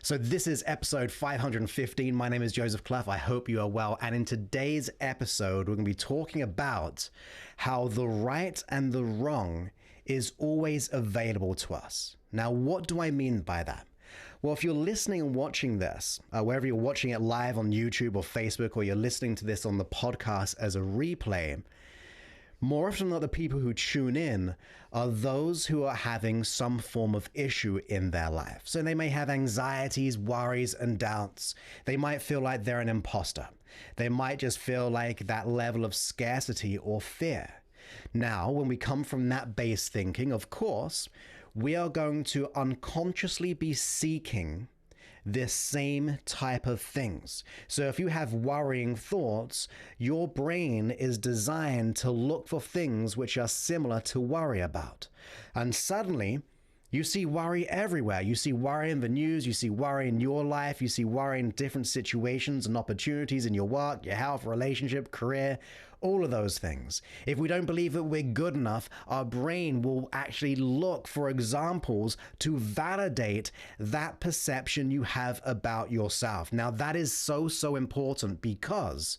So this is episode 515. My name is Joseph Clough. I hope you are well. And in today's episode, we're going to be talking about how the right and the wrong is always available to us. Now, what do I mean by that? Well, if you're listening and watching this, wherever you're watching it live on YouTube or Facebook, or you're listening to this on the podcast as a replay, more often than not, the people who tune in are those who are having some form of issue in their life. So they may have anxieties, worries, and doubts. They might feel like they're an imposter. They might just feel like that level of scarcity or fear. Now, when we come from that base thinking, of course, we are going to unconsciously be seeking this same type of things. So if you have worrying thoughts, your brain is designed to look for things which are similar to worry about. And suddenly, you see worry everywhere. You see worry in the news, you see worry in your life, you see worry in different situations and opportunities in your work, your health, relationship, career, all of those things. If we don't believe that we're good enough, our brain will actually look for examples to validate that perception you have about yourself. Now, that is so important because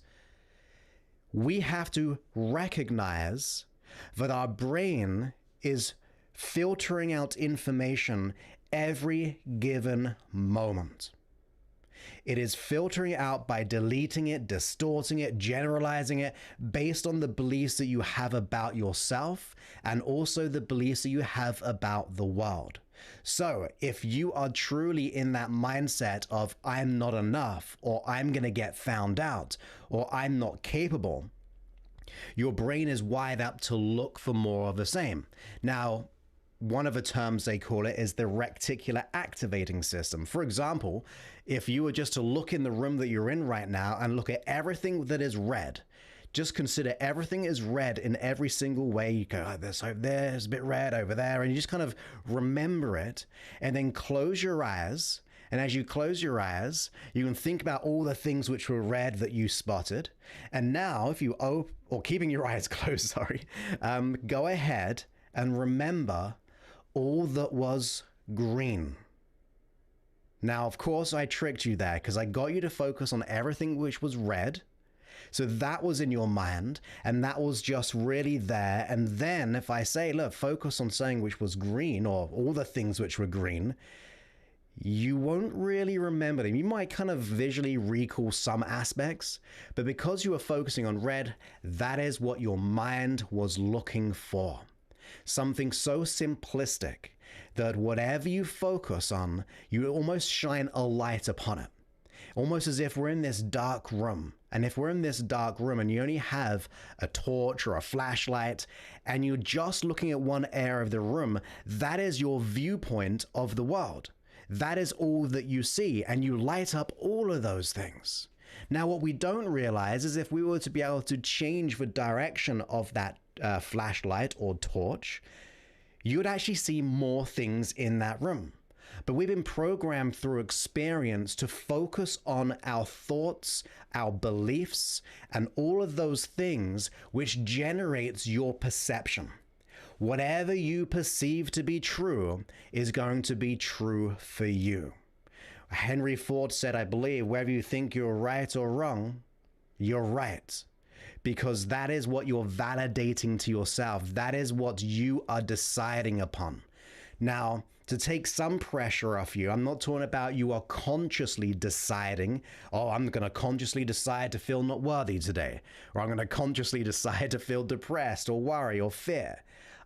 we have to recognize that our brain is filtering out information every given moment. It is filtering out by deleting it, distorting it, generalizing it based on the beliefs that you have about yourself and also the beliefs that you have about the world. So if you are truly in that mindset of I'm not enough, or I'm going to get found out, or I'm not capable, your brain is wired up to look for more of the same. Now, one of the terms they call it is the reticular activating system. For example, if you were just to look in the room that you're in right now and look at everything that is red, just consider everything is red in every single way. You go, oh, this over there, it's a bit red over there, and you just kind of remember it, and then close your eyes. And as you close your eyes, you can think about all the things which were red that you spotted. And now, if you or keeping your eyes closed, go ahead and remember all that was green. Now, of course, I tricked you there because I got you to focus on everything which was red. So that was in your mind, and that was just really there. And then if I say, look, focus on something which was green, or all the things which were green, you won't really remember them. You might kind of visually recall some aspects, but because you were focusing on red, that is what your mind was looking for. Something so simplistic that whatever you focus on, you almost shine a light upon it. Almost as if we're in this dark room. And if we're in this dark room and you only have a torch or a flashlight and you're just looking at one area of the room, that is your viewpoint of the world. That is all that you see, and you light up all of those things. Now, what we don't realize is if we were to be able to change the direction of that flashlight or torch, you would actually see more things in that room. But we've been programmed through experience to focus on our thoughts, our beliefs, and all of those things which generates your perception. Whatever you perceive to be true is going to be true for you. Henry Ford said, I believe, whether you think you're right or wrong, you're right. Because that is what you're validating to yourself. That is what you are deciding upon. Now, to take some pressure off you, I'm not talking about you are consciously deciding, oh, I'm going to consciously decide to feel not worthy today, or I'm going to consciously decide to feel depressed or worry or fear.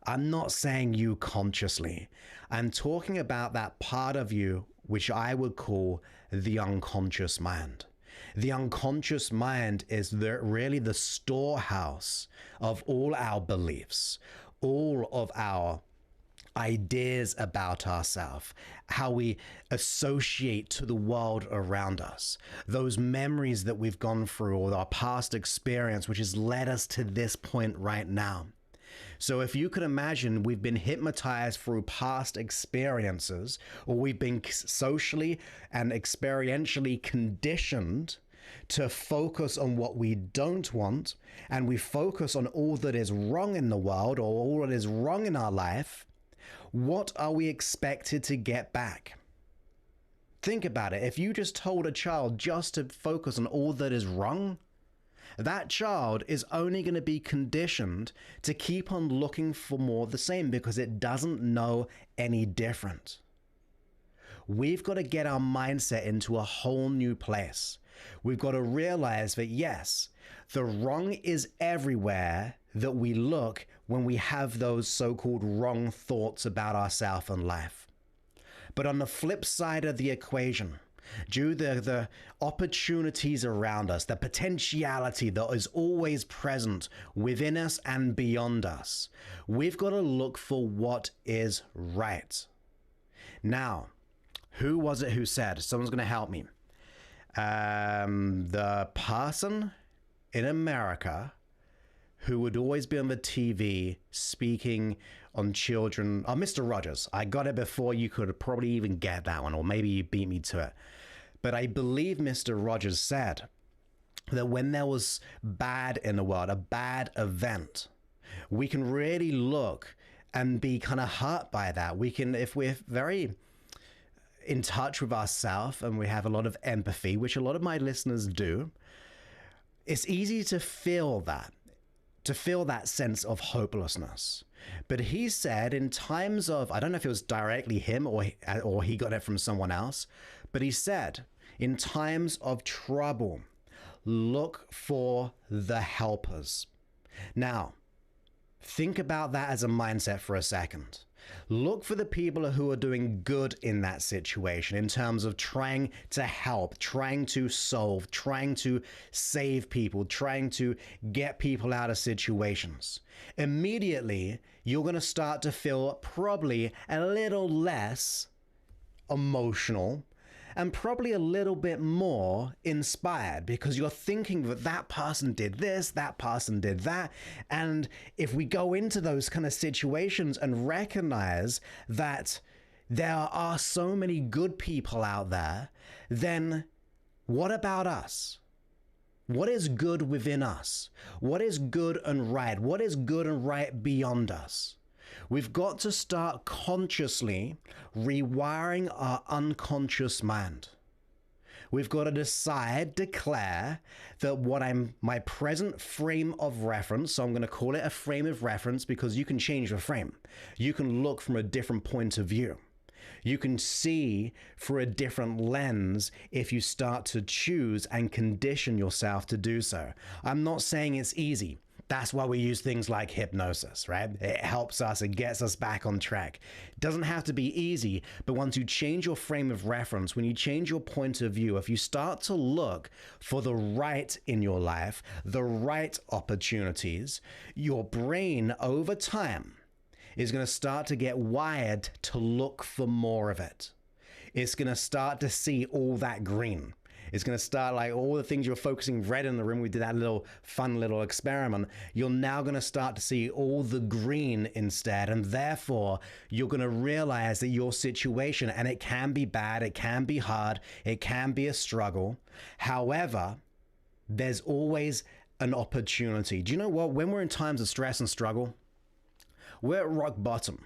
I'm not saying you consciously. I'm talking about that part of you which I would call the unconscious mind. The unconscious mind is really the storehouse of all our beliefs, all of our ideas about ourselves, how we associate to the world around us, those memories that we've gone through, or our past experience, which has led us to this point right now. So if you could imagine, we've been hypnotized through past experiences, or we've been socially and experientially conditioned to focus on what we don't want, and we focus on all that is wrong in the world or all that is wrong in our life, what are we expected to get back? Think about it. If you just told a child just to focus on all that is wrong, that child is only going to be conditioned to keep on looking for more of the same because it doesn't know any different. We've got to get our mindset into a whole new place. We've got to realize that yes, the wrong is everywhere that we look when we have those so-called wrong thoughts about ourselves and life. But on the flip side of the equation, due to the opportunities around us, the potentiality that is always present within us and beyond us, we've got to look for what is right. Now, who was it who said? Someone's going to help me. The person in America who would always be on the TV speaking on children. Oh, Mr. Rogers. I got it before you could probably even get that one, or maybe you beat me to it. But I believe Mr. Rogers said that when there was bad in the world, a bad event, we can really look and be kind of hurt by that. We can, if we're very in touch with ourselves and we have a lot of empathy, which a lot of my listeners do, it's easy to feel that sense of hopelessness. But he said in times of, I don't know if it was directly him or he got it from someone else, but he said in times of trouble, look for the helpers. Now, think about that as a mindset for a second. Look for the people who are doing good in that situation in terms of trying to help, trying to solve, trying to save people, trying to get people out of situations. Immediately, you're going to start to feel probably a little less emotional and probably a little bit more inspired because you're thinking that that person did this, that person did that. And if we go into those kind of situations and recognize that there are so many good people out there, then what about us? What is good within us? What is good and right? What is good and right beyond us? We've got to start consciously rewiring our unconscious mind. We've got to declare that my present frame of reference, so I'm going to call it a frame of reference because you can change your frame. You can look from a different point of view. You can see through a different lens if you start to choose and condition yourself to do so. I'm not saying it's easy. That's why we use things like hypnosis, right? It helps us, it gets us back on track. It doesn't have to be easy, but once you change your frame of reference, when you change your point of view, if you start to look for the right in your life, the right opportunities, your brain over time is going to start to get wired to look for more of it. It's going to start to see all that green. It's going to start like all the things you were focusing red in the room. We did that fun little experiment. You're now going to start to see all the green instead. And therefore, you're going to realize that your situation, and it can be bad, it can be hard, it can be a struggle. However, there's always an opportunity. Do you know what? When we're in times of stress and struggle, we're at rock bottom.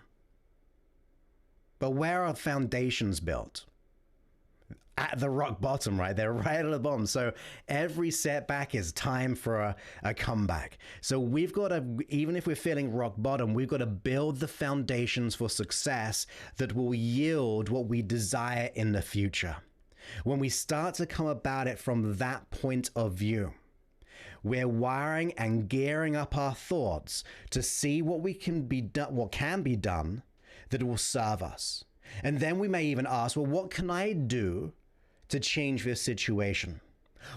But where are foundations built? At the rock bottom, right? They're right at the bottom. So every setback is time for a comeback. So we've got to, even if we're feeling rock bottom, we've got to build the foundations for success that will yield what we desire in the future. When we start to come about it from that point of view, we're wiring and gearing up our thoughts to see what can be done that will serve us. And then we may even ask, well, what can I do to change this situation?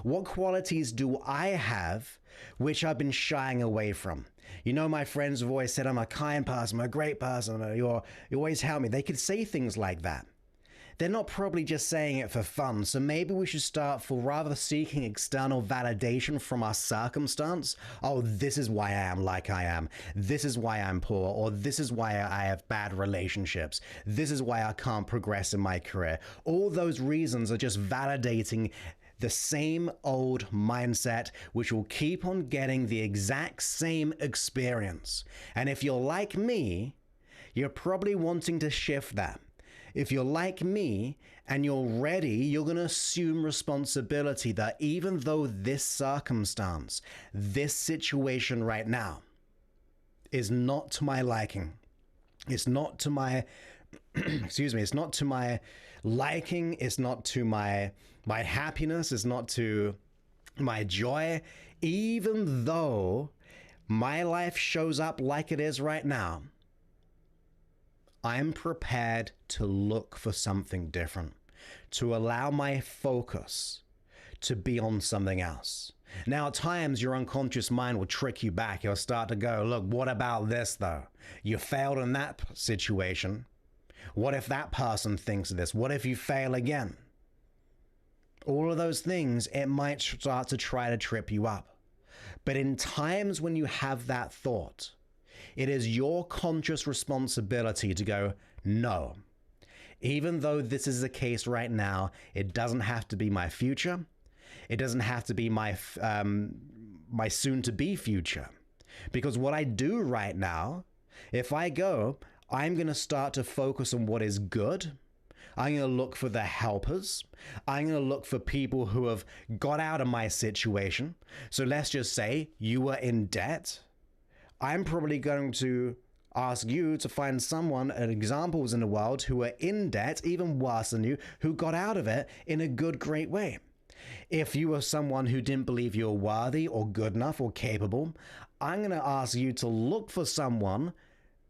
What qualities do I have which I've been shying away from? You know, my friends have always said, I'm a kind person, I'm a great person, you always help me. They could say things like that. They're not probably just saying it for fun. So maybe we should start for rather seeking external validation from our circumstance. Oh, this is why I am like I am. This is why I'm poor. Or this is why I have bad relationships. This is why I can't progress in my career. All those reasons are just validating the same old mindset, which will keep on getting the exact same experience. And if you're like me, you're probably wanting to shift that. If you're like me and you're ready, you're going to assume responsibility that even though this circumstance, this situation right now is not to my liking, it's not to my, excuse me, it's not to my liking, it's not to my happiness, it's not to my joy, even though my life shows up like it is right now, I'm prepared to look for something different, to allow my focus to be on something else. Now, at times, your unconscious mind will trick you back. You'll start to go, look, what about this, though? You failed in that situation. What if that person thinks this? What if you fail again? All of those things, it might start to try to trip you up. But in times when you have that thought, it is your conscious responsibility to go, no. Even though this is the case right now, it doesn't have to be my future. It doesn't have to be my soon-to-be future. Because what I do right now, if I go, I'm going to start to focus on what is good. I'm going to look for the helpers. I'm going to look for people who have got out of my situation. So let's just say you were in debt. I'm probably going to ask you to find someone and examples in the world who are in debt, even worse than you, who got out of it in a good, great way. If you are someone who didn't believe you were worthy or good enough or capable, I'm going to ask you to look for someone,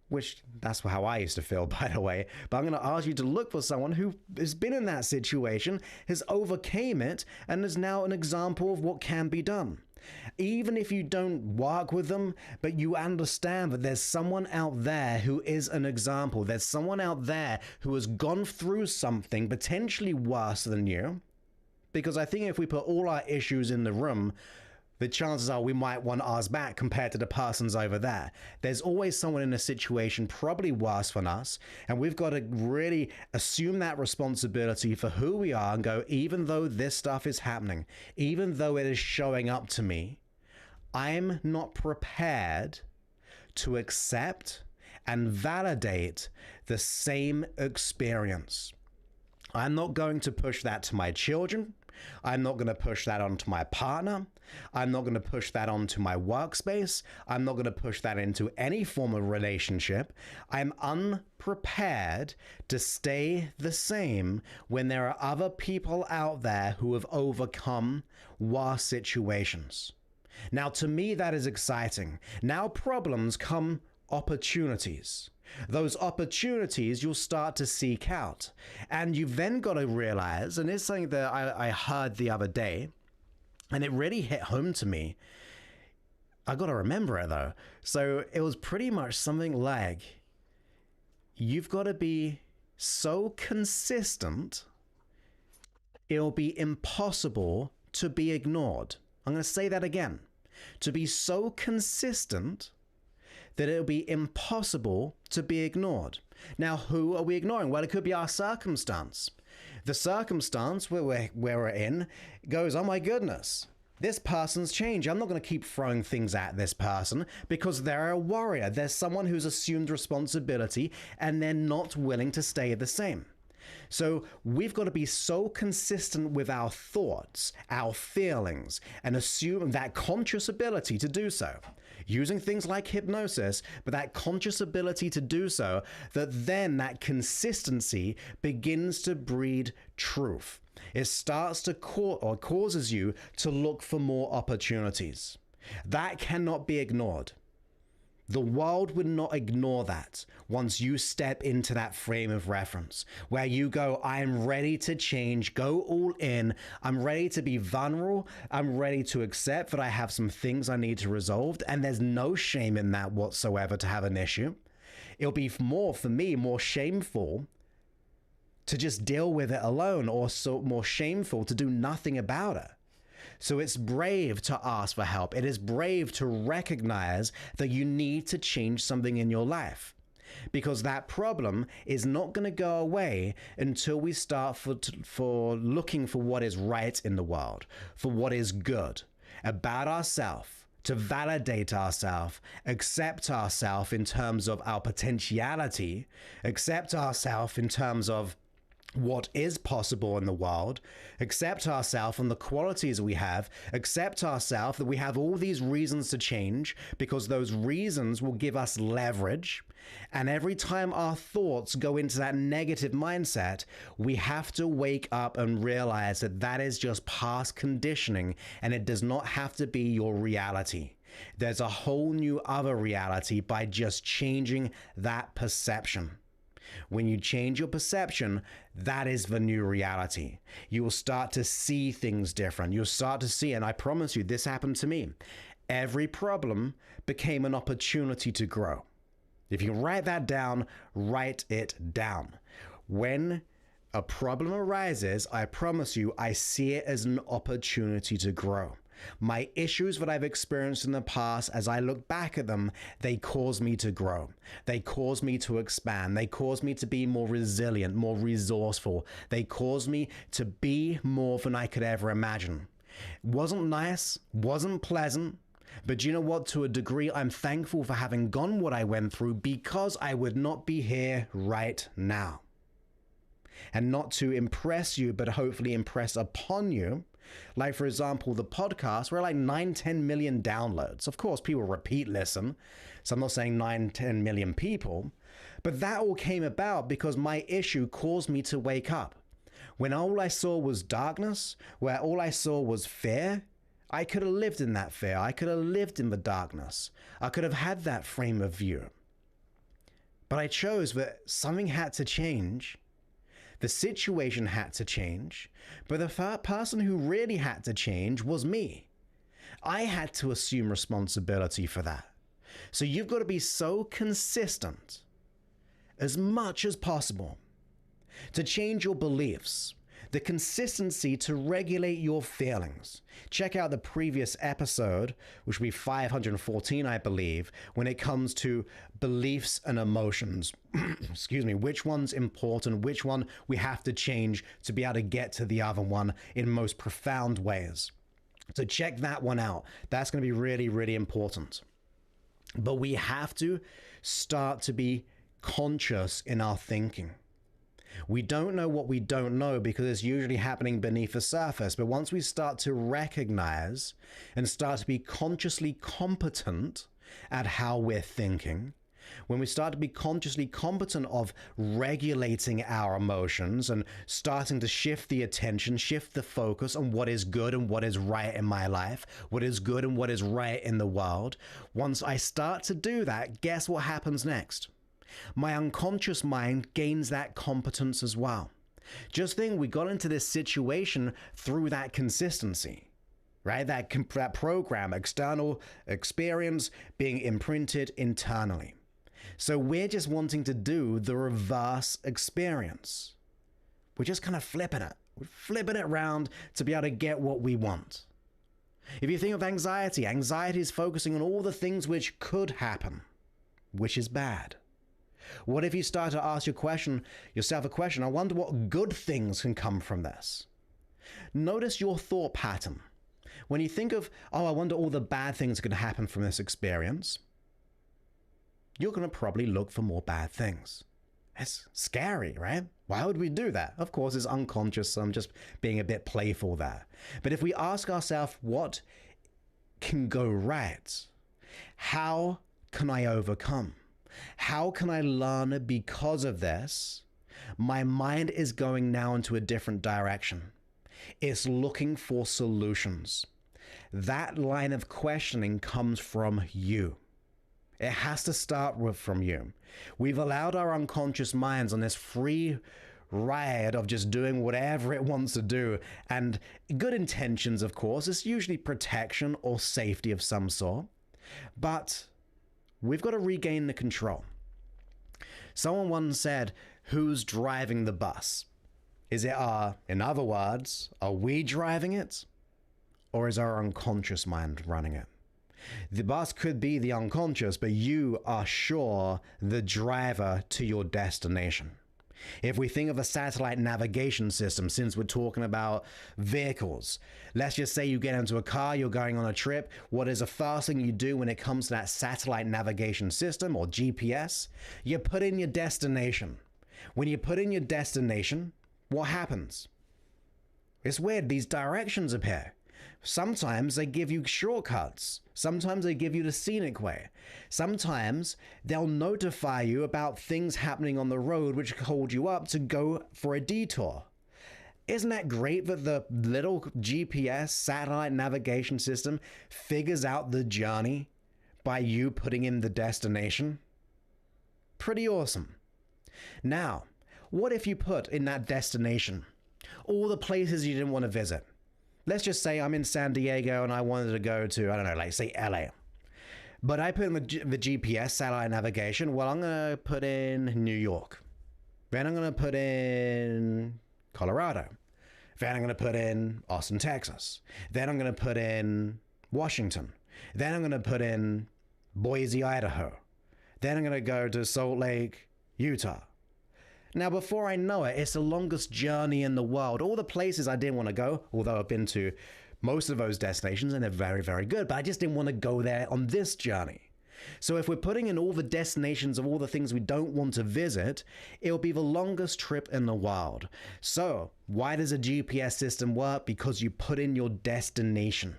which that's how I used to feel, by the way, but I'm going to ask you to look for someone who has been in that situation, has overcame it, and is now an example of what can be done. Even if you don't work with them, but you understand that there's someone out there who is an example. There's someone out there who has gone through something potentially worse than you. Because I think if we put all our issues in the room, the chances are we might want ours back compared to the person's over there. There's always someone in a situation probably worse than us, and we've got to really assume that responsibility for who we are and go, even though this stuff is happening, even though it is showing up to me, I'm not prepared to accept and validate the same experience. I'm not going to push that to my children. I'm not going to push that onto my partner. I'm not going to push that onto my workspace. I'm not going to push that into any form of relationship. I'm unprepared to stay the same when there are other people out there who have overcome worse situations. Now, to me, that is exciting. Now problems come opportunities. Those opportunities you'll start to seek out. And you've then got to realize, and it's something that I heard the other day, and it really hit home to me. I got to remember it though. So it was pretty much something like, you've got to be so consistent, it'll be impossible to be ignored. I'm going to say that again. To be so consistent that it'll be impossible to be ignored. Now, who are we ignoring? Well, it could be our circumstance. The circumstance where we're in goes, oh my goodness, this person's changed. I'm not going to keep throwing things at this person because they're a warrior. There's someone who's assumed responsibility and they're not willing to stay the same. So we've got to be so consistent with our thoughts, our feelings, and assume that conscious ability to do so, using things like hypnosis, but that conscious ability to do so, that then that consistency begins to breed truth. It starts to causes you to look for more opportunities. That cannot be ignored. The world would not ignore that once you step into that frame of reference where you go, I'm ready to change, go all in. I'm ready to be vulnerable. I'm ready to accept that I have some things I need to resolve. And there's no shame in that whatsoever to have an issue. It'll be more, for me, more shameful to just deal with it alone, or so more shameful to do nothing about it. So it's brave to ask for help. It is brave to recognize that you need to change something in your life, because that problem is not going to go away until we start for looking for what is right in the world, for what is good about ourselves, to validate ourselves, accept ourselves in terms of our potentiality, accept ourselves in terms of what is possible in the world, accept ourselves and the qualities we have, accept ourselves that we have all these reasons to change because those reasons will give us leverage. And every time our thoughts go into that negative mindset, we have to wake up and realize that that is just past conditioning and it does not have to be your reality. There's a whole new other reality by just changing that perception. When you change your perception, that is the new reality. You will start to see things different. You'll start to see, and I promise you, this happened to me. Every problem became an opportunity to grow. If you can write that down, write it down. When a problem arises, I promise you, I see it as an opportunity to grow. My issues that I've experienced in the past, as I look back at them, they cause me to grow. They cause me to expand. They cause me to be more resilient, more resourceful. They cause me to be more than I could ever imagine. Wasn't nice, wasn't pleasant, but you know what? To a degree, I'm thankful for having gone what I went through because I would not be here right now. And not to impress you, but hopefully impress upon you. Like, for example, the podcast, we're like 9-10 million downloads. Of course, people repeat listen. So I'm not saying 9-10 million people. But that all came about because my issue caused me to wake up. When all I saw was darkness, where all I saw was fear, I could have lived in that fear. I could have lived in the darkness. I could have had that frame of view. But I chose that something had to change. The situation had to change, but the person who really had to change was me. I had to assume responsibility for that. So you've got to be so consistent as much as possible to change your beliefs, the consistency to regulate your feelings. Check out the previous episode, which will be 514, I believe, when it comes to beliefs and emotions. Excuse me, which one's important, which one we have to change to be able to get to the other one in most profound ways. So check that one out. That's going to be really, really important. But we have to start to be conscious in our thinking. We don't know what we don't know because it's usually happening beneath the surface. But once we start to recognize and start to be consciously competent at how we're thinking, when we start to be consciously competent of regulating our emotions and starting to shift the attention, shift the focus on what is good and what is right in my life, what is good and what is right in the world, once I start to do that, guess what happens next? My unconscious mind gains that competence as well. Just think, we got into this situation through that consistency, right? That program, external experience being imprinted internally. So we're just wanting to do the reverse experience. We're just kind of flipping it. We're flipping it around to be able to get what we want. If you think of anxiety, anxiety is focusing on all the things which could happen, which is bad. What if you start to ask yourself a question, I wonder what good things can come from this? Notice your thought pattern. When you think of, oh, I wonder all the bad things that could happen from this experience, you're going to probably look for more bad things. It's scary, right? Why would we do that? Of course, it's unconscious, so I'm just being a bit playful there. But if we ask ourselves, what can go right? How can I overcome? How can I learn because of this? My mind is going now into a different direction. It's looking for solutions. That line of questioning comes from you. It has to start from you. We've allowed our unconscious minds on this free ride of just doing whatever it wants to do. And good intentions, of course, is usually protection or safety of some sort. But we've got to regain the control. Someone once said, who's driving the bus? Is it in other words, are we driving it? Or is our unconscious mind running it? The bus could be the unconscious, but you are sure the driver to your destination. If we think of a satellite navigation system, since we're talking about vehicles, let's just say you get into a car, you're going on a trip. What is the first thing you do when it comes to that satellite navigation system or GPS? You put in your destination. When you put in your destination, what happens? It's weird. These directions appear. Sometimes they give you shortcuts. Sometimes they give you the scenic way. Sometimes they'll notify you about things happening on the road which hold you up to go for a detour. Isn't that great that the little GPS satellite navigation system figures out the journey by you putting in the destination? Pretty awesome. Now, what if you put in that destination all the places you didn't want to visit? Let's just say I'm in San Diego and I wanted to go to, I don't know, like say LA. But I put in the GPS, satellite navigation. Well, I'm going to put in New York. Then I'm going to put in Colorado. Then I'm going to put in Austin, Texas. Then I'm going to put in Washington. Then I'm going to put in Boise, Idaho. Then I'm going to go to Salt Lake, Utah. Now, before I know it, it's the longest journey in the world. All the places I didn't want to go, although I've been to most of those destinations and they're very, very good, but I just didn't want to go there on this journey. So if we're putting in all the destinations of all the things we don't want to visit, it'll be the longest trip in the world. So why does a GPS system work? Because you put in your destination,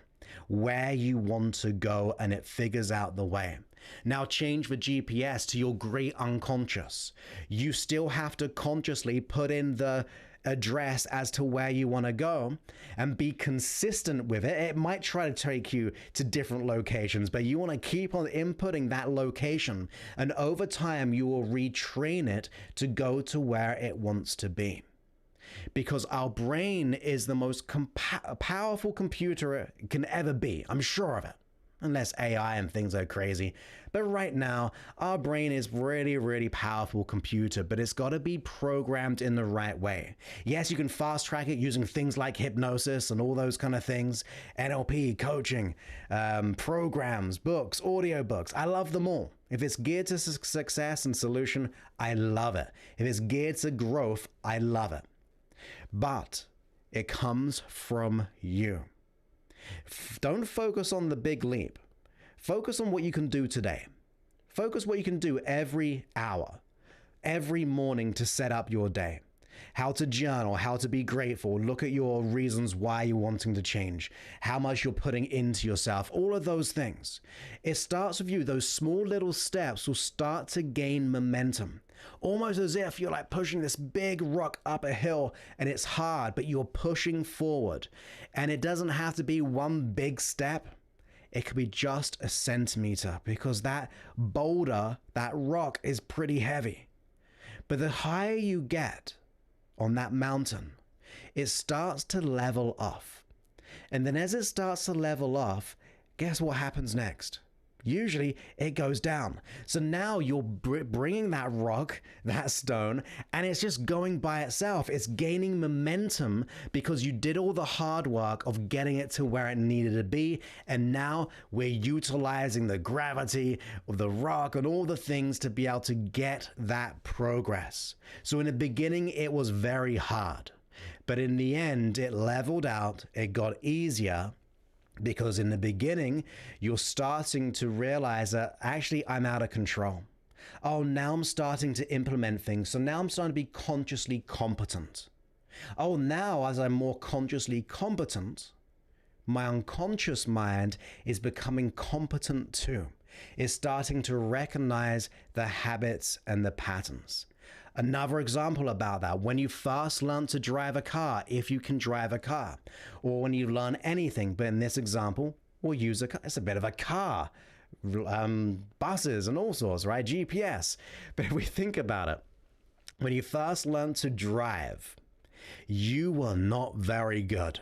where you want to go, and it figures out the way. Now change the GPS to your great unconscious. You still have to consciously put in the address as to where you want to go and be consistent with it. It might try to take you to different locations, but you want to keep on inputting that location, and over time you will retrain it to go to where it wants to be. Because our brain is the most powerful computer it can ever be. I'm sure of it. Unless AI and things are crazy. But right now, our brain is really, really powerful computer, but it's got to be programmed in the right way. Yes, you can fast track it using things like hypnosis and all those kind of things, NLP, coaching, programs, books, audiobooks. I love them all. If it's geared to success and solution, I love it. If it's geared to growth, I love it. But it comes from you. Don't focus on the big leap. Focus on what you can do today. Focus what you can do every hour, every morning to set up your day. How to journal, how to be grateful, look at your reasons why you're wanting to change, how much you're putting into yourself, all of those things. It starts with you. Those small little steps will start to gain momentum. Almost as if you're like pushing this big rock up a hill and it's hard, but you're pushing forward. And it doesn't have to be one big step. It could be just a centimeter, because that boulder, that rock is pretty heavy. But the higher you get on that mountain, it starts to level off. And then as it starts to level off, guess what happens next? Usually it goes down. So now you're bringing that rock, that stone, and it's just going by itself. It's gaining momentum because you did all the hard work of getting it to where it needed to be. And now we're utilizing the gravity of the rock and all the things to be able to get that progress. So in the beginning, it was very hard, but in the end, it leveled out. It got easier. Because in the beginning, you're starting to realize that actually I'm out of control. Oh, now I'm starting to implement things. So now I'm starting to be consciously competent. Oh, now as I'm more consciously competent, my unconscious mind is becoming competent too. It's starting to recognize the habits and the patterns. Another example about that, when you first learn to drive a car, if you can drive a car, or when you learn anything, but in this example, we'll use a car. It's a bit of a car, buses and all sorts, right? GPS. But if we think about it, when you first learn to drive, you were not very good.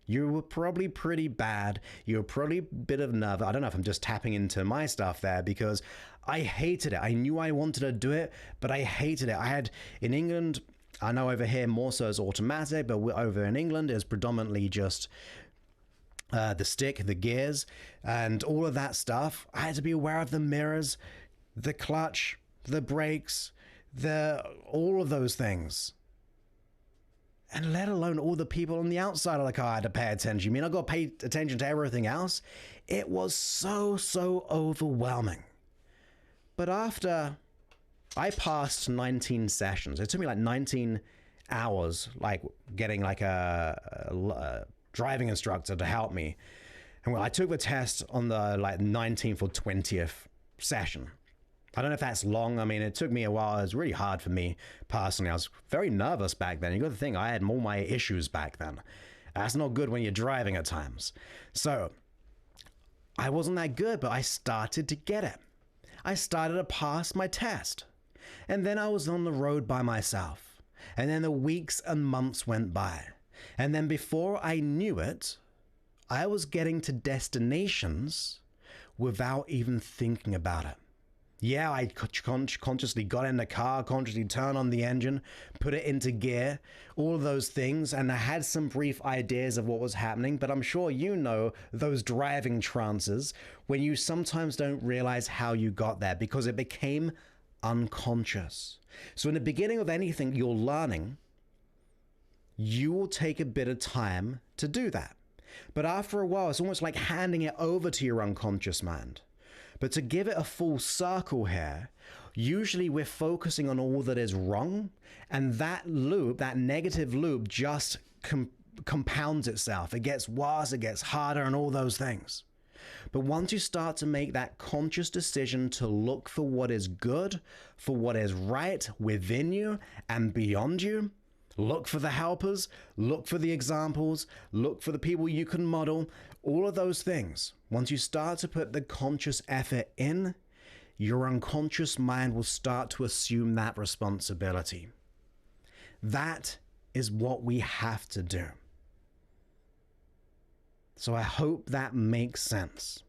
You were probably pretty bad. You were probably a bit of nerve. I don't know if I'm just tapping into my stuff there, because I hated it. I knew I wanted to do it, but I hated it. I had in England, I know over here more so it's automatic, but over in England is predominantly just the stick, the gears, and all of that stuff. I had to be aware of the mirrors, the clutch, the brakes, all of those things. And let alone all the people on the outside of the car I had to pay attention. You mean I got to pay attention to everything else? It was so overwhelming. But after I passed 19 sessions, it took me like 19 hours, like getting like a driving instructor to help me. And when I took the test on the like 19th or 20th session, I don't know if that's long. I mean, it took me a while. It was really hard for me personally. I was very nervous back then. You got to think, I had all my issues back then. That's not good when you're driving at times. So I wasn't that good, but I started to get it. I started to pass my test. And then I was on the road by myself. And then the weeks and months went by. And then before I knew it, I was getting to destinations without even thinking about it. Yeah, I consciously got in the car, consciously turned on the engine, put it into gear, all of those things, and I had some brief ideas of what was happening, but I'm sure you know those driving trances when you sometimes don't realize how you got there because it became unconscious. So in the beginning of anything you're learning, you will take a bit of time to do that. But after a while, it's almost like handing it over to your unconscious mind. But to give it a full circle here, usually we're focusing on all that is wrong, and that loop, that negative loop, just compounds itself. It gets worse, it gets harder, and all those things. But once you start to make that conscious decision to look for what is good, for what is right within you and beyond you, look for the helpers, look for the examples, look for the people you can model, all of those things. Once you start to put the conscious effort in, your unconscious mind will start to assume that responsibility. That is what we have to do. So I hope that makes sense.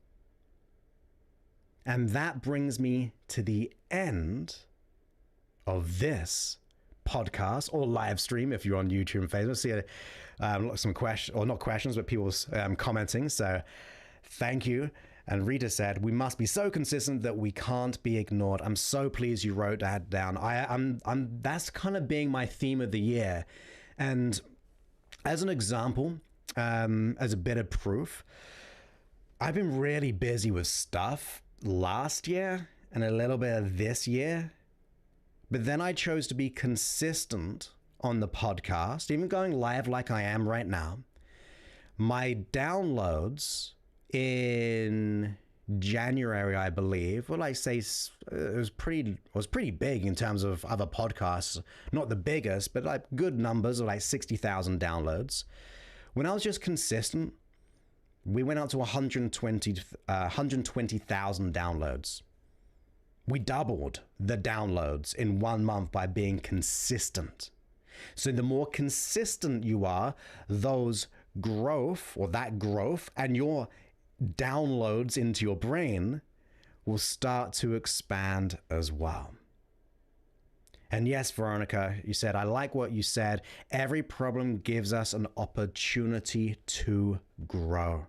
And that brings me to the end of this podcast or live stream if you're on YouTube and Facebook. See some questions, or not questions, but people commenting. So thank you. And Rita said, we must be so consistent that we can't be ignored. I'm so pleased you wrote that down. That's kind of being my theme of the year. And as an example, as a bit of proof, I've been really busy with stuff last year and a little bit of this year. But then I chose to be consistent on the podcast, even going live like I am right now. My downloads in January, I believe, well, I say it was pretty big in terms of other podcasts. Not the biggest, but like good numbers of like 60,000 downloads. When I was just consistent, we went out to 120,000 downloads. We doubled the downloads in 1 month by being consistent. So the more consistent you are, that growth and your downloads into your brain will start to expand as well. And yes, Veronica, you said, I like what you said. Every problem gives us an opportunity to grow.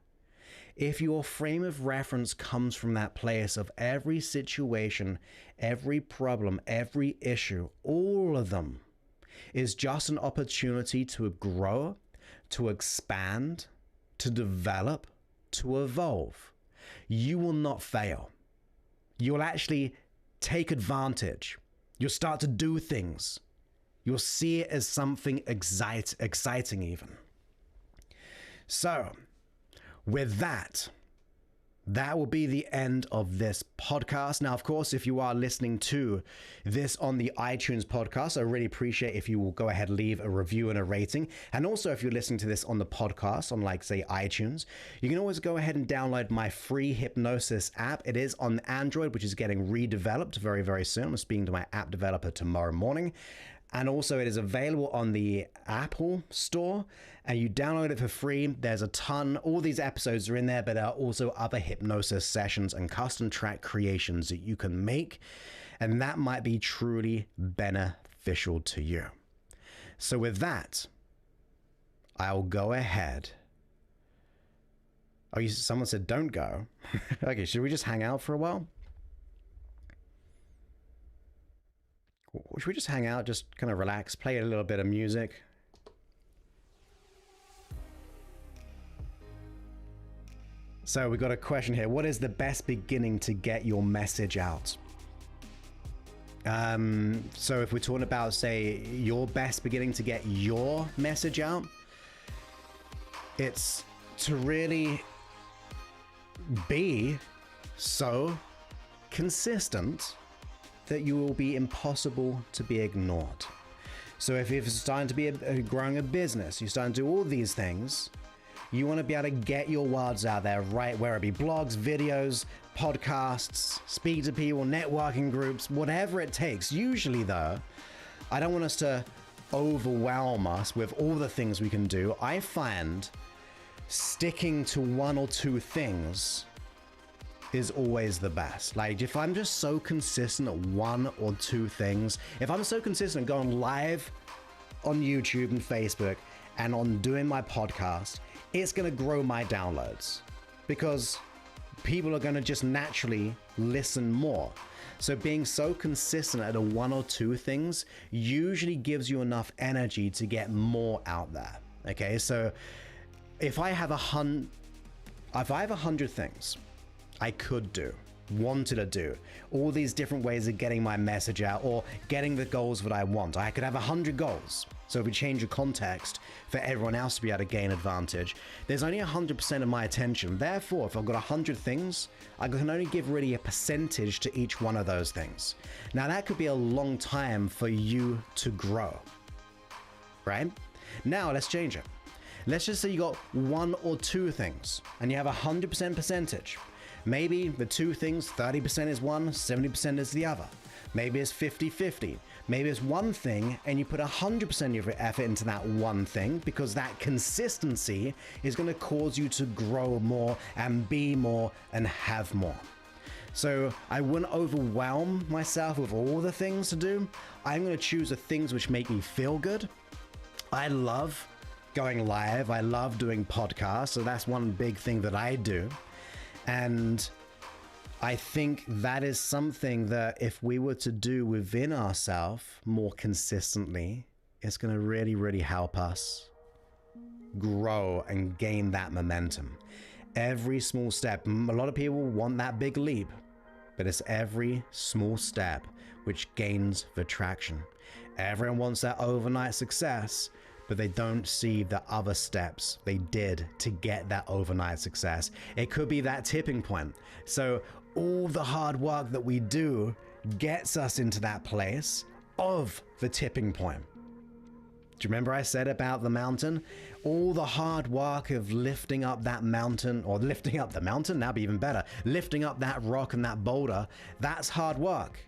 If your frame of reference comes from that place of every situation, every problem, every issue, all of them is just an opportunity to grow, to expand, to develop, to evolve, you will not fail. You will actually take advantage. You'll start to do things. You'll see it as something exciting even. So, with that will be the end of this podcast. Now, of course, if you are listening to this on the iTunes podcast, I really appreciate if you will go ahead and leave a review and a rating. And also, if you're listening to this on the podcast, on like, say, iTunes, you can always go ahead and download my free hypnosis app. It is on Android, which is getting redeveloped very, very soon. I'm speaking to my app developer tomorrow morning. And also it is available on the Apple Store, and you download it for free. There's a ton, all these episodes are in there, but there are also other hypnosis sessions and custom track creations that you can make, and that might be truly beneficial to you. So with that, I'll go ahead. Oh, someone said don't go. Okay, should we just hang out for a while? Should we just hang out, just kind of relax, play a little bit of music? So we got a question here. What is the best beginning to get your message out? So if we're talking about, say, your best beginning to get your message out, it's to really be so consistent that you will be impossible to be ignored. So if you're starting to be growing a business, you're starting to do all these things, you want to be able to get your words out there, right? Whether it be blogs, videos, podcasts, speak to people, networking groups, whatever it takes. Usually though, I don't want us to overwhelm us with all the things we can do. I find sticking to one or two things is always the best. Like if I'm just so consistent at one or two things, if I'm so consistent going live on YouTube and Facebook and on doing my podcast, it's going to grow my downloads because people are going to just naturally listen more. So being so consistent at a one or two things usually gives you enough energy to get more out there. Okay, so if I have 100 things I could do, wanted to do, all these different ways of getting my message out or getting the goals that I want. I could have 100 goals. So if we change the context for everyone else to be able to gain advantage, there's only 100% of my attention. Therefore, if I've got 100 things, I can only give really a percentage to each one of those things. Now that could be a long time for you to grow, right? Now let's change it. Let's just say you got one or two things and you have 100% percentage. Maybe the two things, 30% is one, 70% is the other. Maybe it's 50-50. Maybe it's one thing and you put 100% of your effort into that one thing because that consistency is going to cause you to grow more and be more and have more. So I wouldn't overwhelm myself with all the things to do. I'm going to choose the things which make me feel good. I love going live. I love doing podcasts. So that's one big thing that I do. And I think that is something that if we were to do within ourselves more consistently, it's going to really, really help us grow and gain that momentum. Every small step. A lot of people want that big leap, but it's every small step which gains the traction. Everyone wants that overnight success, but they don't see the other steps they did to get that overnight success. It could be that tipping point. So all the hard work that we do gets us into that place of the tipping point. Do you remember I said about the mountain? All the hard work of lifting up that mountain, or lifting up the mountain, that'd be even better. Lifting up that rock and that boulder, that's hard work.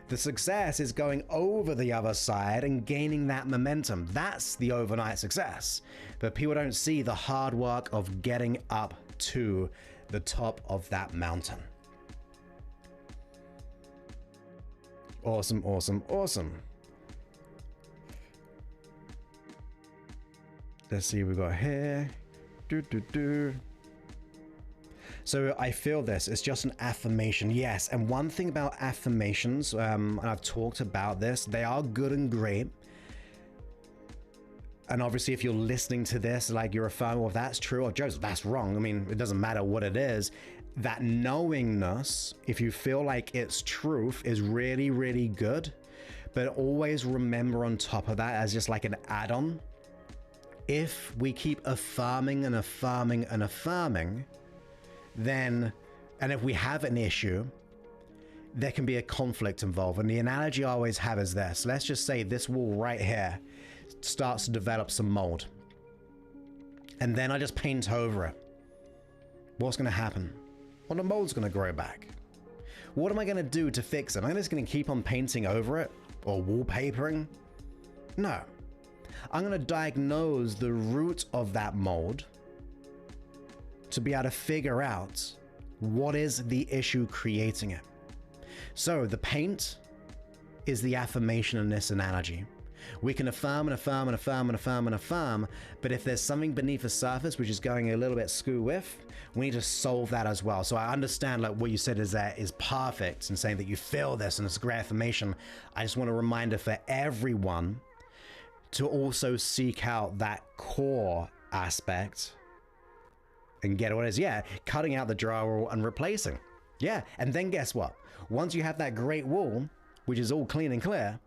The success is going over the other side and gaining that momentum. That's the overnight success. But people don't see the hard work of getting up to the top of that mountain. Awesome, awesome, awesome. Let's see what we got here. So I feel this, it's just an affirmation, yes. And one thing about affirmations, and I've talked about this, they are good and great. And obviously if you're listening to this, like you're affirming, well, that's true, or Joseph, that's wrong. I mean, it doesn't matter what it is. That knowingness, if you feel like it's truth, is really, really good. But always remember on top of that as just like an add-on. If we keep affirming and affirming and affirming, then, and if we have an issue, there can be a conflict involved. And the analogy I always have is this. Let's just say this wall right here starts to develop some mold. And then I just paint over it. What's going to happen? Well, the mold's going to grow back. What am I going to do to fix it? Am I just going to keep on painting over it or wallpapering? No. I'm going to diagnose the root of that mold to be able to figure out what is the issue creating it. So the paint is the affirmation in this analogy. We can affirm and affirm and affirm and affirm and affirm, but if there's something beneath the surface which is going a little bit skew with, we need to solve that as well. So I understand like what you said is perfect in saying that you feel this and it's a great affirmation. I just want a reminder for everyone to also seek out that core aspect and get what it is. Yeah, cutting out the drywall and replacing. Yeah, and then guess what? Once you have that great wall, which is all clean and clear,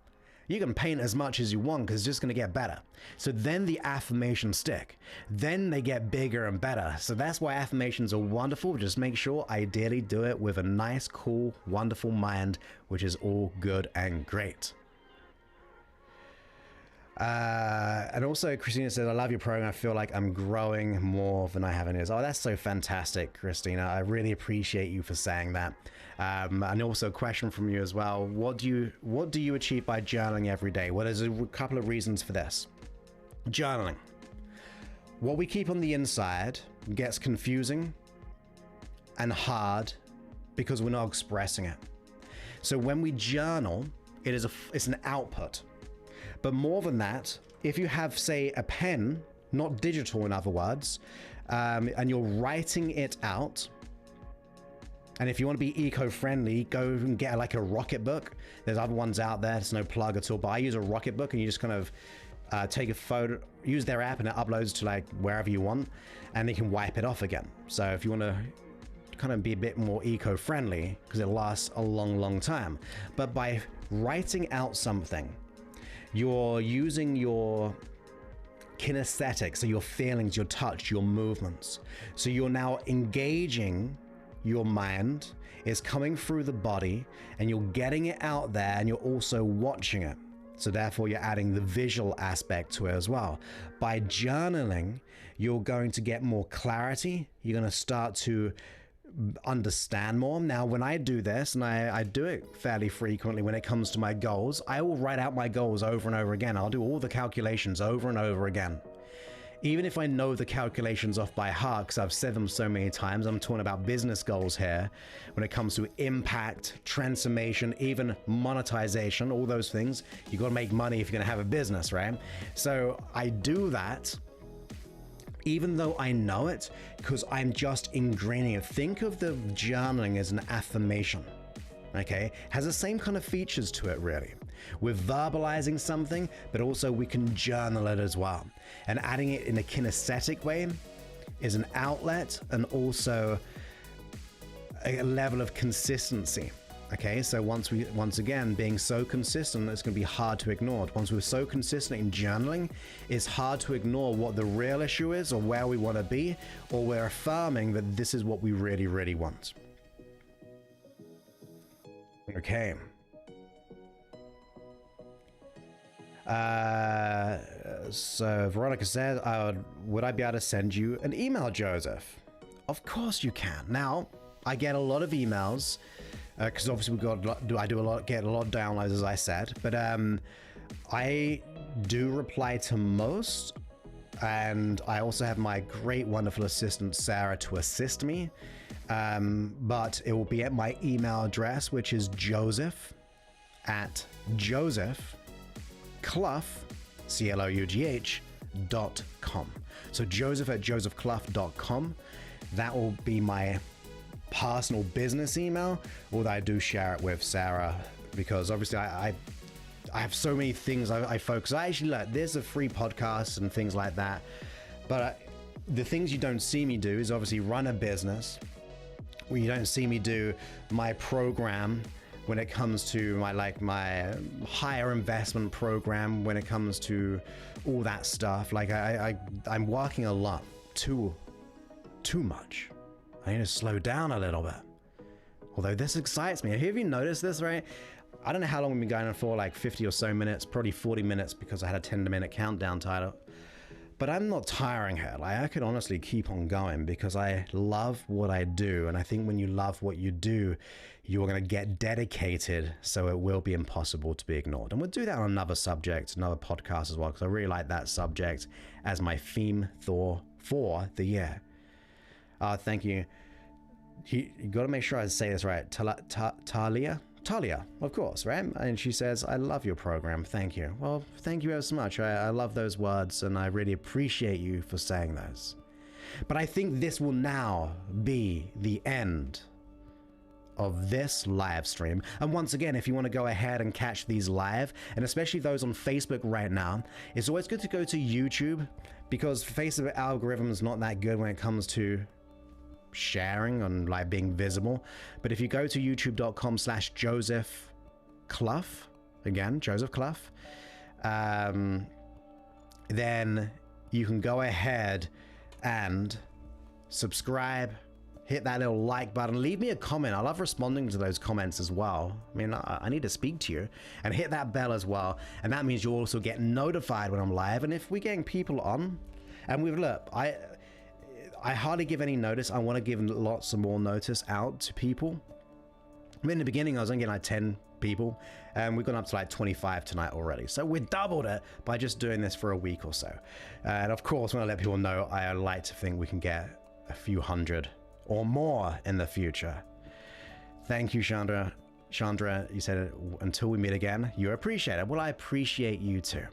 you can paint as much as you want because it's just going to get better. So then the affirmations stick. Then they get bigger and better. So that's why affirmations are wonderful. Just make sure, ideally, do it with a nice, cool, wonderful mind, which is all good and great. And also Christina says, I love your program. I feel like I'm growing more than I have in years. Oh, that's so fantastic, Christina. I really appreciate you for saying that. And also a question from you as well. What do you achieve by journaling every day? Well, there's a couple of reasons for this. Journaling. What we keep on the inside gets confusing and hard because we're not expressing it. So when we journal, it's an output. But more than that, if you have, say, a pen, not digital in other words, and you're writing it out, and if you want to be eco-friendly, go and get like a Rocket book. There's other ones out there, it's no plug at all, but I use a Rocket book and you just kind of take a photo, use their app and it uploads to like wherever you want, and they can wipe it off again. So if you want to kind of be a bit more eco-friendly, because it lasts a long, long time. But by writing out something, you're using your kinesthetic, so your feelings, your touch, your movements. So you're now engaging your mind, is coming through the body, and you're getting it out there, and you're also watching it. So therefore you're adding the visual aspect to it as well. By journaling, you're going to get more clarity. You're going to start to understand more. Now, when I do this, and I do it fairly frequently when it comes to my goals, I will write out my goals over and over again. I'll do all the calculations over and over again. Even if I know the calculations off by heart, because I've said them so many times. I'm talking about business goals here. When it comes to impact, transformation, even monetization, all those things, you got to make money if you're going to have a business, right? So I do that even though I know it, because I'm just ingraining it. Think of the journaling as an affirmation, okay? Has the same kind of features to it, really. We're verbalizing something, but also we can journal it as well. And adding it in a kinesthetic way is an outlet and also a level of consistency. Okay, so once again, being so consistent, it's going to be hard to ignore. Once we're so consistent in journaling, it's hard to ignore what the real issue is or where we want to be, or we're affirming that this is what we really, really want. Okay. So Veronica said, would I be able to send you an email, Joseph? Of course you can. Now, I get a lot of emails, because obviously get a lot of downloads, as I said, but I do reply to most, and I also have my great, wonderful assistant Sarah to assist me, but it will be at my email address, which is joseph@josephclough, CLOUGH.com. So joseph@josephclough.com. That will be my personal business email, although I do share it with Sarah, because obviously I have so many things I focus. I actually there's a free podcast and things like that, but the things you don't see me do is obviously run a business. Where you don't see me do my program when it comes to my higher investment program, when it comes to all that stuff. Like I'm working a lot, too much. I need to slow down a little bit. Although this excites me. Have you noticed this, right? I don't know how long we've been going on for, like 50 or so minutes, probably 40 minutes because I had a 10-minute countdown title. But I'm not tiring here. Like, I could honestly keep on going because I love what I do. And I think when you love what you do, you're going to get dedicated, so it will be impossible to be ignored. And we'll do that on another subject, another podcast as well, because I really like that subject as my theme for the year. Thank you. You got to make sure I say this right. Talia? Talia, of course, right? And she says, I love your program. Thank you. Well, thank you ever so much. I love those words, and I really appreciate you for saying those. But I think this will now be the end of this live stream. And once again, if you want to go ahead and catch these live, and especially those on Facebook right now, it's always good to go to YouTube, because Facebook algorithm is not that good when it comes to sharing and like being visible. But if you go to youtube.com/Joseph Clough, again, Joseph Clough, then you can go ahead and subscribe, hit that little like button, leave me a comment. I love responding to those comments as well. I mean, I need to speak to you, and hit that bell as well. And that means you'll also get notified when I'm live. And if we're getting people on, and look, I hardly give any notice. I want to give lots of more notice out to people. I mean, in the beginning, I was only getting like 10 people, and we've gone up to like 25 tonight already. So we doubled it by just doing this for a week or so. And of course, when I let people know, I like to think we can get a few hundred or more in the future. Thank you, Chandra. Chandra, you said, until we meet again, you appreciate it. Well, I appreciate you too.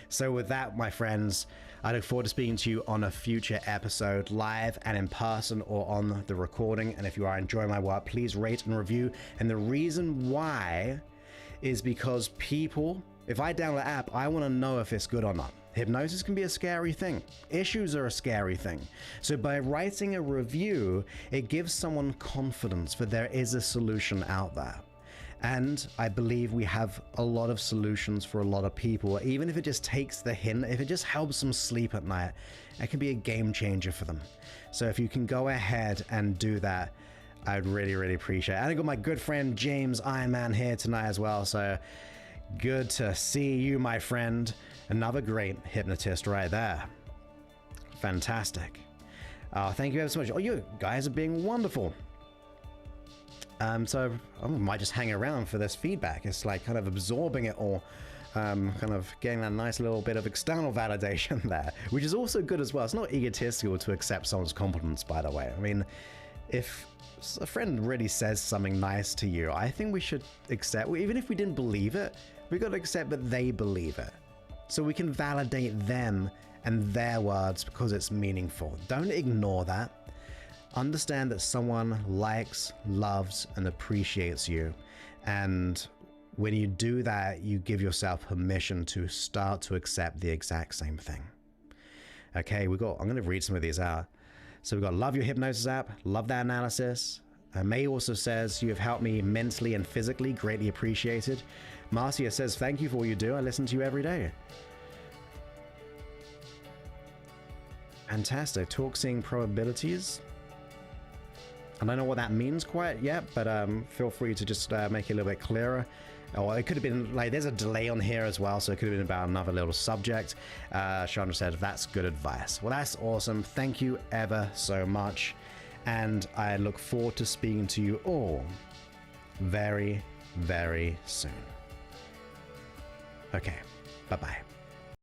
So with that, my friends, I look forward to speaking to you on a future episode, live and in person or on the recording. And if you are enjoying my work, please rate and review. And the reason why is because people, if I download the app, I want to know if it's good or not. Hypnosis can be a scary thing. Issues are a scary thing. So by writing a review, it gives someone confidence that there is a solution out there. And I believe we have a lot of solutions for a lot of people. Even if it just takes the hint, if it just helps them sleep at night, it can be a game changer for them. So if you can go ahead and do that, I'd really, really appreciate it. And I got my good friend James Ironman here tonight as well. So good to see you, my friend. Another great hypnotist right there. Fantastic. Thank you ever so much. Oh, you guys are being wonderful. So I might just hang around for this feedback. It's like kind of absorbing it all, kind of getting that nice little bit of external validation there, which is also good as well. It's not egotistical to accept someone's compliments, by the way. I mean, if a friend really says something nice to you, I think we should accept, even if we didn't believe it, we got to accept that they believe it. So we can validate them and their words because it's meaningful. Don't ignore that. Understand that someone likes, loves, and appreciates you. And when you do that, you give yourself permission to start to accept the exact same thing. Okay, I'm going to read some of these out. So we've got love your hypnosis app, love that analysis. May also says, you have helped me mentally and physically, greatly appreciated. Marcia says, thank you for what you do. I listen to you every day. Fantastic. Talk seeing probabilities. I don't know what that means quite yet, but feel free to just make it a little bit clearer. Or it could have been like, there's a delay on here as well, so it could have been about another little subject. Chandra said, that's good advice. Well, that's awesome. Thank you ever so much. And I look forward to speaking to you all very, very soon. Okay, bye-bye.